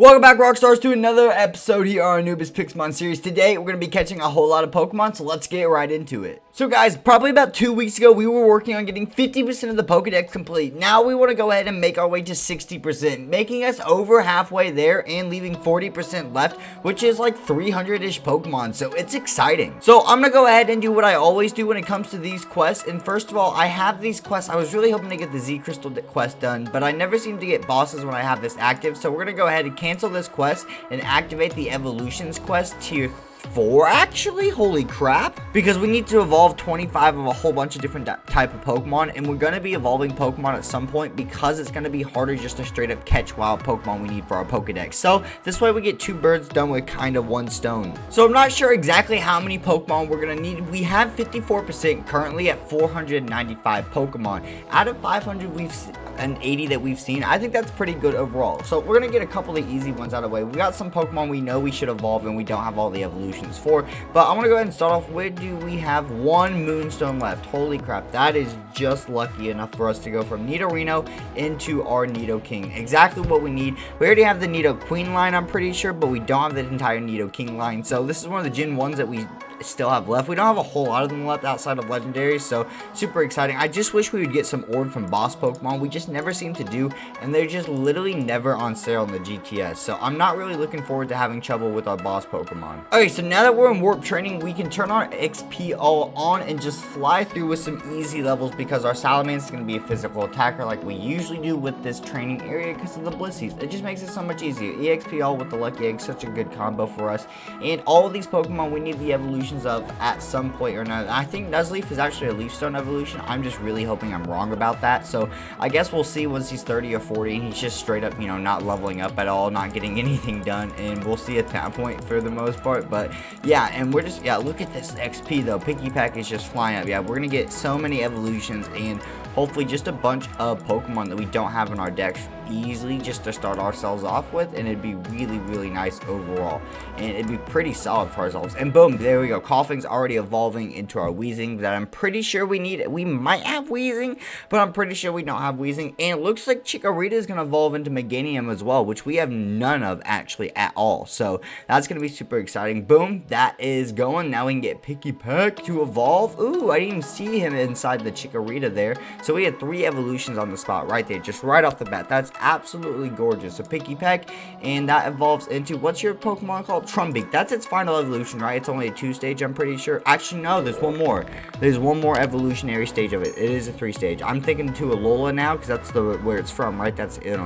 Welcome back, Rockstars, to another episode here on Anubis Pixelmon series. Today, we're going to be catching a whole lot of Pokemon, so let's get right into it. So guys, probably about 2 weeks ago, we were working on getting 50% of the Pokedex complete. Now we want to go ahead and make our way to 60%, making us over halfway there and leaving 40% left, which is like 300-ish Pokemon, so it's exciting. So I'm going to go ahead and do what I always do when it comes to these quests, and first of all, I have these quests. I was really hoping to get the Z Crystal quest done, but I never seem to get bosses when I have this active, so we're going to go ahead and cancel this quest and activate the Evolutions quest tier 4, actually. Holy crap, because we need to evolve 25 of a whole bunch of different type of Pokemon, and we're going to be evolving Pokemon at some point because it's going to be harder just to straight up catch wild Pokemon we need for our Pokedex. So this way we get 2 birds done with kind of 1 stone. So I'm not sure exactly how many Pokemon we're going to need. We have 54% currently at 495 Pokemon out of 500 and 80 that we've seen. I think that's pretty good overall. So we're gonna get a couple of easy ones out of the way. We got some Pokemon we know we should evolve and we don't have all the evolutions for, but I'm gonna go ahead and start off. Where do we have 1 Moonstone left? Holy crap, that is just lucky enough for us to go from Nidorino into our Nidoking. Exactly what we need. We already have the Nidoqueen line, I'm pretty sure, but we don't have the entire Nidoking line. So this is one of the Gen 1s that we still have left. We don't have a whole lot of them left outside of legendaries, so super exciting. I just wish we would get some orb from boss Pokemon. We just never seem to do, and they're just literally never on sale in the GTS, so I'm not really looking forward to having trouble with our boss Pokemon. Okay, so now that we're in warp training, we can turn our XP all on and just fly through with some easy levels because our Salamence is going to be a physical attacker like we usually do with this training area because of the Blissies. It just makes it so much easier. EXP all with the Lucky Egg, such a good combo for us, and all of these Pokemon we need the evolution of at some point or another. I think Nuzleaf is actually a Leaf Stone evolution. I'm just really hoping I'm wrong about that, so I guess we'll see once he's 30 or 40 and he's just straight up, you know, not leveling up at all, not getting anything done, and we'll see at that point for the most part. But yeah, and we're just, yeah, look at this XP though. Piggypack is just flying up. Yeah, we're gonna get so many evolutions and hopefully just a bunch of Pokemon that we don't have in our decks easily just to start ourselves off with, and it'd be really nice overall, and it'd be pretty solid for ourselves. And boom, there we go. Coughing's already evolving into our Wheezing that I'm pretty sure we need. We might have Wheezing, but I'm pretty sure we don't have Wheezing. And it looks like Chikorita is gonna evolve into Meganium as well, which we have none of actually at all, so that's gonna be super exciting. Boom, that is going. Now we can get Piggypack to evolve. Ooh, I didn't even see him inside the Chikorita there. So we had 3 evolutions on the spot right there, just right off the bat. That's absolutely gorgeous. So Piggypack, and that evolves into, what's your Pokemon called? Trumbeak. That's its final evolution, right? It's only a 2-stage, I'm pretty sure. Actually, no, there's one more. There's one more evolutionary stage of it. It is a 3-stage. I'm thinking to Alola now, because that's where it's from, right? That's in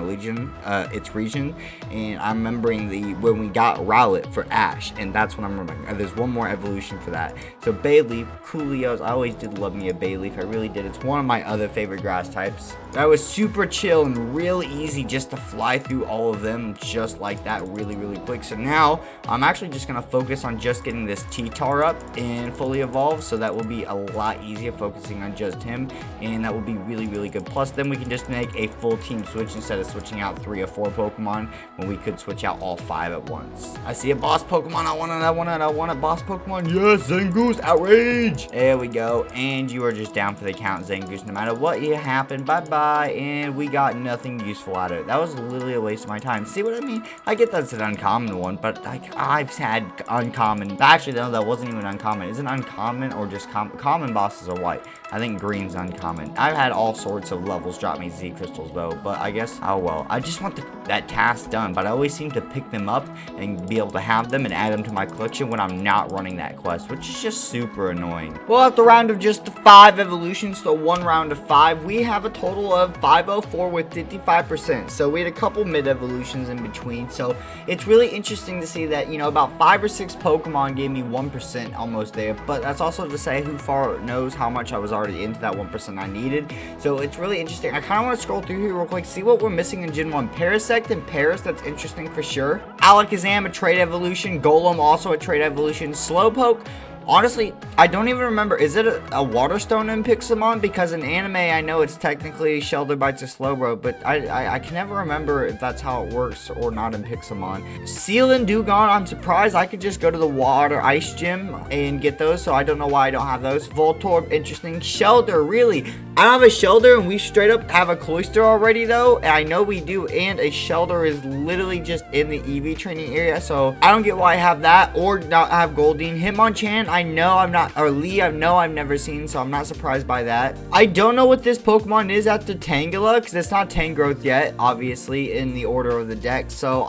its region. And I'm remembering when we got Rowlet for Ash, and that's what I'm remembering. There's one more evolution for that. So Bayleaf, Coolios. I always did love me a Bayleaf. I really did. It's one of my other favorite grass types. That was super chill and real easy just to fly through all of them just like that really quick. So now I'm actually just gonna focus on just getting this T-Tar up and fully evolved, so that will be a lot easier focusing on just him, and that will be really good. Plus then we can just make a full team switch instead of switching out 3 or 4 Pokemon when we could switch out all 5 at once. I see a boss Pokemon. I want a boss Pokemon. Yes, Zangoose, outrage. There we go, and you are just down for the count, Zangoose. No matter what happened, bye-bye, and we got nothing useful out of it. That was literally a waste of my time. See what I mean? I get that's an uncommon one, but like, I've had uncommon. Actually, no, that wasn't even uncommon. Isn't uncommon or just common bosses are white? I think green's uncommon. I've had all sorts of levels drop me Z crystals though, but I guess, oh well. I just want that task done, but I always seem to pick them up and be able to have them and add them to my collection when I'm not running that quest, which is just super annoying. Well, at the round of just 5 evolutions, so 1 round of 5, we have a total of 504 with 55%. So we had a couple mid evolutions in between, so it's really interesting to see that, you know, about 5 or 6 Pokemon gave me 1% almost there, but that's also to say who far knows how much I was already into that 1% I needed. So it's really interesting. I kind of want to scroll through here real quick, see what we're missing in Gen 1. Parasect and Paris, that's interesting for sure. Alakazam, a trait evolution. Golem, also a trait evolution. Slowpoke, honestly, I don't even remember. Is it a water stone in Pixelmon? Because in anime, I know it's technically Shelter Bites a Slowbro, but I can never remember if that's how it works or not in Pixelmon. Seal and Dugong, I'm surprised. I could just go to the water ice gym and get those, so I don't know why I don't have those. Voltorb, interesting. Shelter, really. I don't have a Shelter, and we straight up have a Cloyster already, though. And I know we do, and a Shelter is literally just in the EV training area, so I don't get why I have that or not have Goldeen. Hitmonchan, I know I'm not, or Lee, I know I've never seen, so I'm not surprised by that. I don't know what this Pokemon is after Tangela, because it's not Tangrowth yet, obviously, in the order of the deck. So,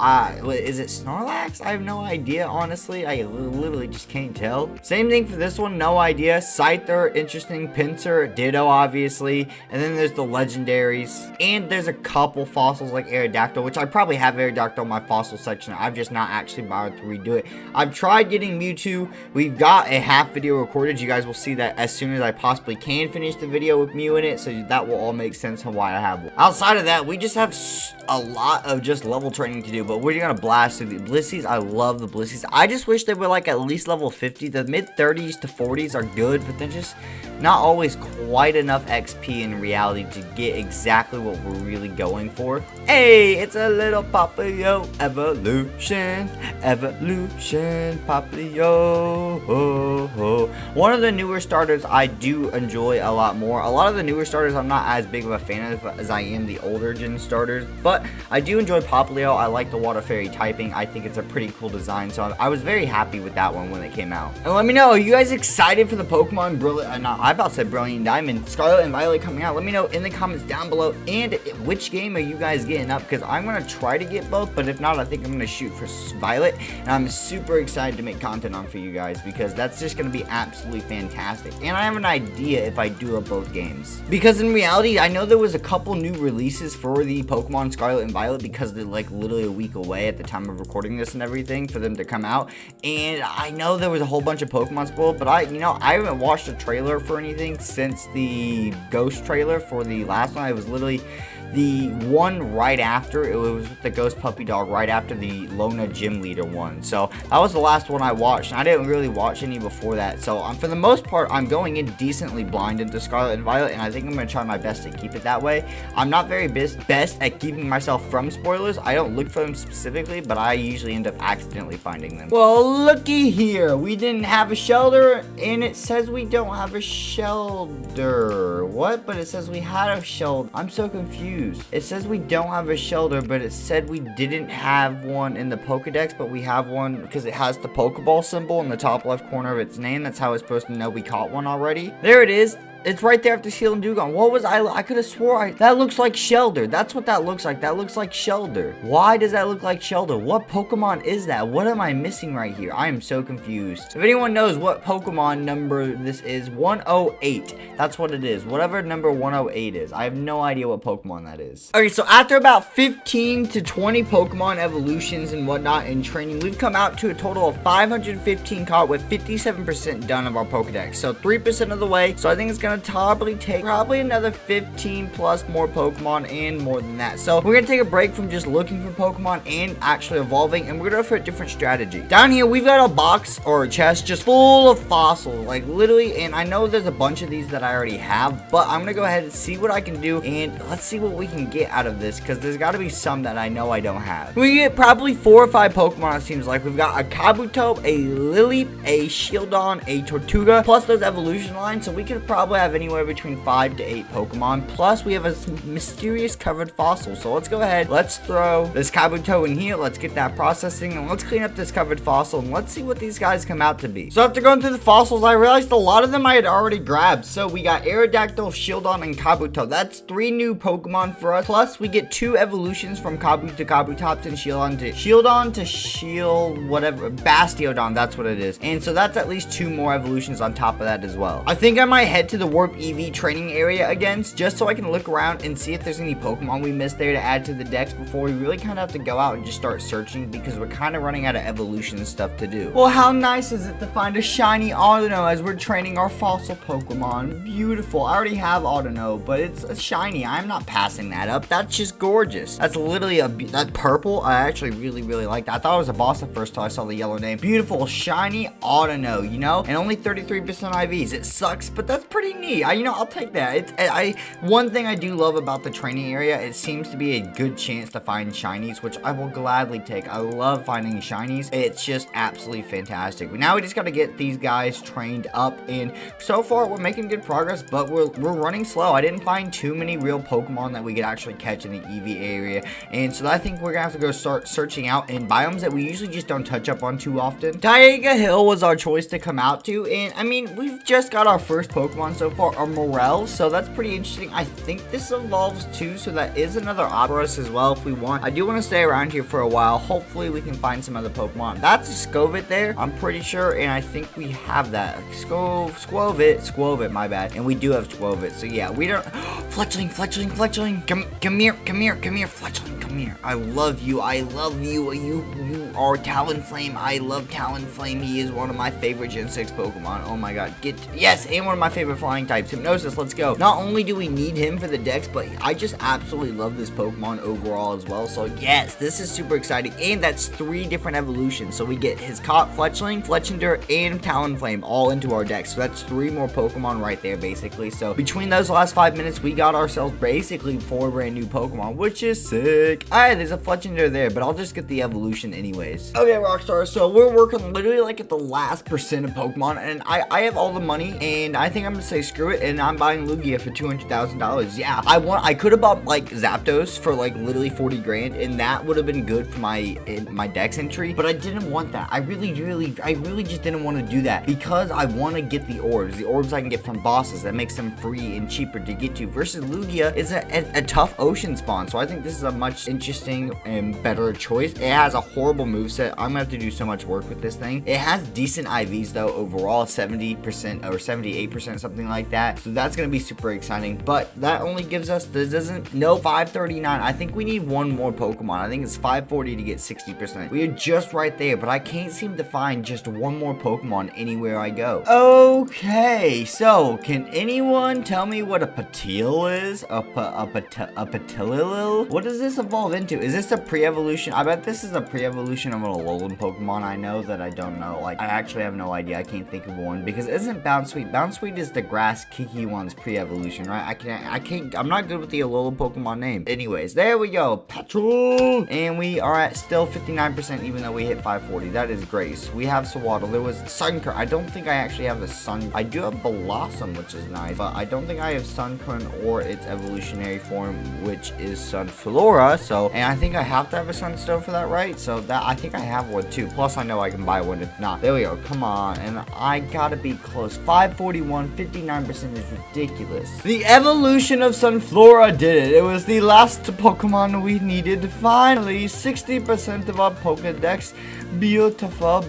is it Snorlax? I have no idea, honestly. I literally just can't tell. Same thing for this one, no idea. Scyther, interesting. Pinsir, Ditto, obviously. And then there's the legendaries. And there's a couple fossils like Aerodactyl, which I probably have Aerodactyl in my fossil section. I've just not actually bothered to redo it. I've tried getting Mewtwo. We've got a half video recorded. You guys will see that as soon as I possibly can finish the video with Mew in it, so that will all make sense on why I have one. Outside of that, we just have a lot of just level training to do, but we're gonna blast through the Blissies. I love the Blissies. I just wish they were like at least level 50. The mid 30s to 40s are good, but they're just not always quite enough XP in reality to get exactly what we're really going for. Hey, it's a little Papio evolution, Papio. One of the newer starters I do enjoy a lot more. A lot of the newer starters I'm not as big of a fan of as I am the older gen starters, but I do enjoy Popplio. I like the Water Fairy typing. I think it's a pretty cool design, so I was very happy with that one when it came out. And let me know, are you guys excited for the Pokemon Brilliant? I about said Brilliant Diamond, Scarlet and Violet coming out? Let me know in the comments down below. And which game are you guys getting up? Because I'm gonna try to get both, but if not, I think I'm gonna shoot for Violet. And I'm super excited to make content on for you guys because that's just gonna be absolutely fantastic. And I have an idea if I do both games, because in reality, I know there was a couple new releases for the Pokemon Scarlet and Violet because they're like literally a week away at the time of recording this and everything for them to come out. And I know there was a whole bunch of Pokemon spoiled, but I haven't watched a trailer for anything since the Ghost trailer for the last one. It was literally the one right after. It was the Ghost Puppy Dog right after the Lona Gym Leader one. So that was the last one I watched, and I didn't really watch any before that. So for the most part, I'm going in decently blind into Scarlet and Violet, and I think I'm going to try my best to keep it that way. I'm not very best at keeping myself from spoilers. I don't look for them specifically, but I usually end up accidentally finding them. Well, looky here. We didn't have a Shelter, and it says we don't have a Shelter. What? But it says we had a Shelter. I'm so confused. It says we don't have a Shelter, but it said we didn't have one in the Pokedex, but we have one because it has the Pokeball symbol in the top left corner of its name. That's how it's supposed to know we caught one already. There it is. It's right there after Shield and Dugong. What was I could have swore that looks like Shelter. That's what that looks like. That looks like Shelter. Why does that look like Shelter? What Pokemon is that? What am I missing right here? I am so confused. If anyone knows what Pokemon number this is, 108. That's what it is. Whatever number 108 is. I have no idea what Pokemon that is. Okay, so after about 15 to 20 Pokemon evolutions and whatnot in training, we've come out to a total of 515 caught with 57% done of our Pokedex. So 3% of the way. So I think it's gonna probably take another 15 plus more Pokemon and more than that. So we're gonna take a break from just looking for Pokemon and actually evolving, and we're gonna go for a different strategy. Down here we've got a box or a chest just full of fossils, like literally, and I know there's a bunch of these that I already have, but I'm gonna go ahead and see what I can do, and let's see what we can get out of this, because there's got to be some that I know I don't have. We get probably 4 or 5 Pokemon, it seems like. We've got a Kabuto, a Lilip, a Shieldon, a Tortuga, plus those evolution lines, so we could probably have anywhere between 5 to 8 Pokemon. Plus, we have a mysterious covered fossil. So let's go ahead. Let's throw this Kabuto in here. Let's get that processing, and let's clean up this covered fossil, and let's see what these guys come out to be. So after going through the fossils, I realized a lot of them I had already grabbed. So we got Aerodactyl, Shieldon, and Kabuto. That's 3 new Pokemon for us. Plus, we get 2 evolutions from Kabuto to Kabutops and Shieldon to Shield, whatever, Bastiodon. That's what it is. And so that's at least 2 more evolutions on top of that as well. I think I might head to the Warp EV training area again, just so I can look around and see if there's any Pokemon we missed there to add to the decks before we really kind of have to go out and just start searching, because we're kind of running out of evolution stuff to do. Well, how nice is it to find a shiny Audino as we're training our fossil Pokemon? Beautiful. I already have Audino, but it's a shiny. I'm not passing that up. That's just gorgeous. That's literally that purple. I actually really like that. I thought it was a boss at first till I saw the yellow name. Beautiful shiny Audino, you know, and only 33% IVs. It sucks, but that's pretty neat. I'll take that. One thing I do love about the training area, it seems to be a good chance to find shinies, which I will gladly take. I love finding shinies. It's just absolutely fantastic. Now we just got to get these guys trained up, and so far we're making good progress, but we're running slow. I didn't find too many real Pokemon that we could actually catch in the EV area, and so I think we're gonna have to go start searching out in biomes that we usually just don't touch up on too often. Taiga Hill was our choice to come out to, and I mean, we've just got our first Pokemon so far, our Morel, so that's pretty interesting. I think this evolves too, so that is another option for us as well if we want. I do want to stay around here for a while. Hopefully we can find some other Pokemon. That's a Skwovet there, I'm pretty sure, and I think we have that. Skwovet, my bad. And we do have Skwovet, so yeah, we don't... Fletchling. Come here, Fletchling, come here. I love you. You are Talonflame. I love Talonflame. He is one of my favorite Gen 6 Pokemon. Oh my god. Yes, and one of my favorite flying types. Hypnosis, let's go. Not only do we need him for the Dex, but I just absolutely love this Pokemon overall as well. So yes, this is super exciting. And that's 3 different evolutions. So we get his Fletchling, Fletchinder, and Talonflame all into our Dex. So that's 3 more Pokemon right there, basically. So between those last 5 minutes, we got ourselves basically 4 brand new Pokemon, which is sick. Alright, there's a Fletchinder there, but I'll just get the evolution anyways. Okay, Rockstar, so we're working literally like at the last percent of Pokemon, and I have all the money, and I think I'm gonna say screw it, and I'm buying Lugia for $200,000. Yeah, I could have bought like Zapdos for like literally 40 grand, and that would have been good for my Dex entry, but I didn't want that. I really just didn't want to do that because I want to get the orbs. The orbs I can get from bosses that makes them free and cheaper to get to, versus Lugia is a tough ocean spawn. So I think this is a much interesting and better choice. It has a horrible moveset. I'm gonna have to do so much work with this thing. It has decent IVs though overall, 70% or 78%, something like that. So that's gonna be super exciting. But that only gives us, this doesn't, no, 539. I think we need one more Pokemon. I think it's 540 to get 60%. We are just right there, but I can't seem to find just one more Pokemon anywhere I go. Okay, so can anyone tell me what a Patil is? A Patilil? What does this evolve into? Is this a pre-evolution? I bet this is a pre-evolution of an Alolan Pokemon. I know that I don't know. Like, I actually have no idea. I can't think of one because isn't Bounsweet? Bounsweet is the grass Kiki one's pre-evolution, right? I'm not good with the Alolan Pokemon name. Anyways, there we go. Petrol! And we are at still 59% even though we hit 540. That is great. So we have Swaddle. There was Sunkern. I don't think I actually have a Sun. I do have Blossom, which is nice, but I don't think I have Sunkern or its evolutionary form, which is Sunflora. So, and I think I have to have a Sunstone for that, right? So that, I think I have one too. Plus I know I can buy one if not. There we go. Come on. And I gotta be close. 541, 59% is ridiculous. The evolution of Sunflora did it. It was the last Pokemon we needed. Finally, 60% of our Pokedex. Beautiful.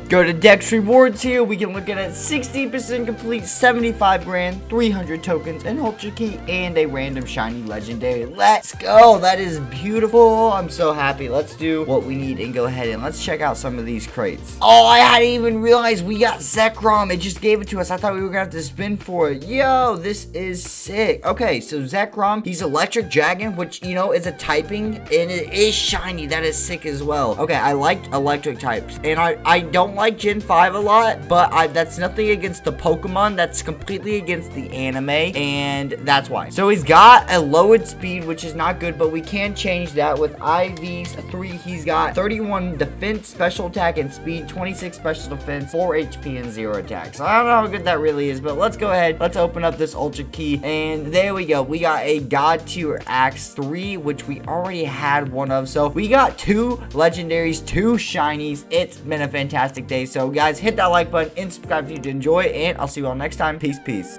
Go to Dex Rewards here. We can look at it. 60% complete, 75 grand, 300 tokens, an Ultra Key, and a random shiny legendary. Let's go. That is beautiful. I'm so happy. Let's do what we need and go ahead and let's check out some of these crates. Oh, I hadn't even realized we got Zekrom. It just gave it to us. I thought we were gonna have to spin for it. Yo, this is sick. Okay, so Zekrom, he's Electric Dragon, which, you know, is a typing, and it is shiny. That is sick as well. Okay, I liked electric types, and I don't like Gen 5 a lot, but that's nothing against the Pokemon. That's completely against the anime, and that's why. So he's got a lowered speed, which is not good, but we can change that with IVs 3. He's got 31 defense, special attack, and speed, 26 special defense, 4 HP, and 0 attack. So I don't know how good that really is, but let's go ahead. Let's open up this Ultra Key, and there we go. We got a God Tier Axe 3, which we already had one of. So we got 2 legendaries, 2 shinies. It's been a fantastic day. So guys, hit that like button and subscribe if you did enjoy, and I'll see you all next time. Peace.